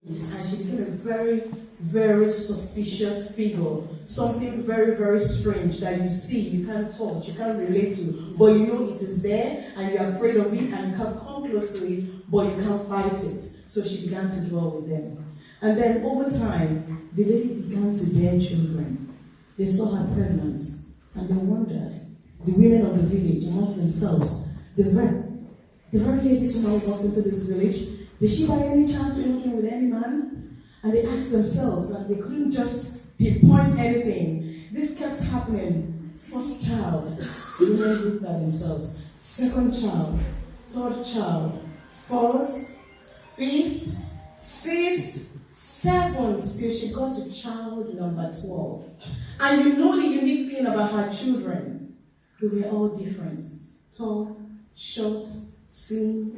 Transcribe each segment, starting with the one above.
And she became a very, very suspicious figure. Something very, very strange that you see, you can't touch, you can't relate to, but you know it is there and you're afraid of it and you can't come close to it, but you can't fight it. So she began to dwell with them. And then over time, the lady began to bear children. They saw her pregnant and they wondered, the women of the village amongst themselves, the very day this woman walked into this village, did she by any chance be looking with any man? And they asked themselves, and they couldn't just pinpoint anything. This kept happening. First child, the women looked at themselves. Second child, third child, fourth, fifth, sixth, seventh, till she got to child number 12. And you know the unique thing about her children, they were all different. Tall, short, slim,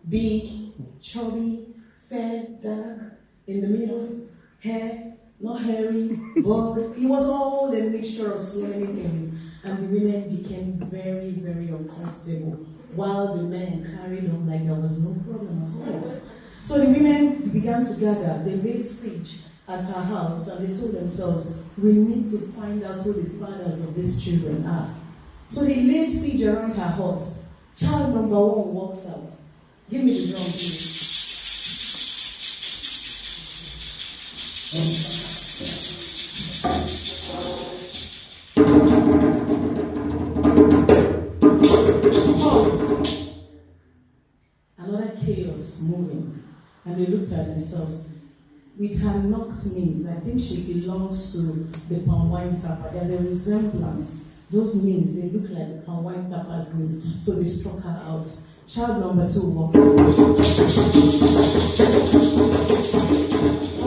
big, chubby, fair, dark, in the middle, hair, not hairy, bald. It was all a mixture of so many things. And the women became very, very uncomfortable while the men carried on like there was no problem at all. So the women began to gather. They laid siege at her house and they told themselves, we need to find out who the fathers of these children are. So they laid siege around her hut. Child number 1 walks out. Give me the drum, please. Pause. Another chaos moving. And they looked at themselves. With her knocked knees, I think she belongs to the palm wine tapper. There's a resemblance. Those knees, they look like the palm wine tapper's knees. So they struck her out. Child number 2 walked out.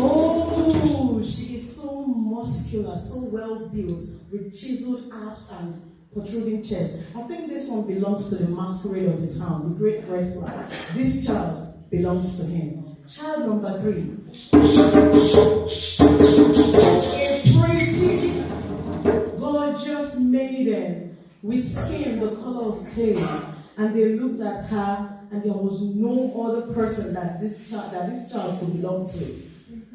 Oh, she is so muscular, so well built, with chiseled abs and protruding chest. I think this one belongs to the masquerade of the town, the great wrestler. This child belongs to him. Child number 3. A pretty, gorgeous maiden with skin the color of clay. And they looked at her, and there was no other person that this child could belong to.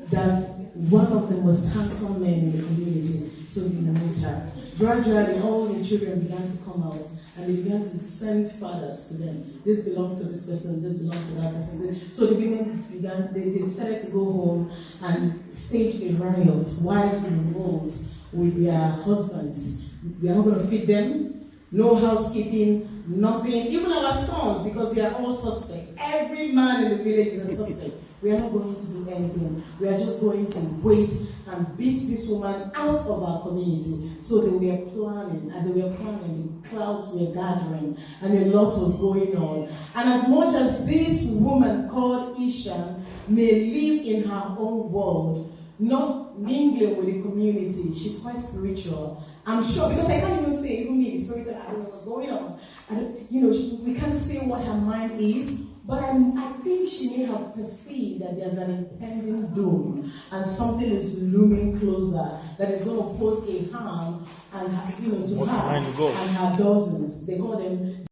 That one of them was handsome men in the community, so they removed her. Gradually, all the children began to come out, and they began to send fathers to them. This belongs to this person, this belongs to that person. So the women began, they decided to go home and stage a riot. Wives revolt with their husbands. We are not going to feed them, no housekeeping, nothing. Even our sons, because they are all suspects. Every man in the village is a suspect. We are not going to do anything. We are just going to wait and beat this woman out of our community. So they were planning. As they were planning, the clouds were gathering, and a lot was going on. And as much as this woman called Isha may live in her own world, not mingling with the community, she's quite spiritual. I'm sure, because I can't even say, even me, the storyteller, I don't know what's going on. And, we can't say what her mind is, but I think she may have perceived that there's an impending doom and something is looming closer that is going to pose a harm and to her and her dozens. They call them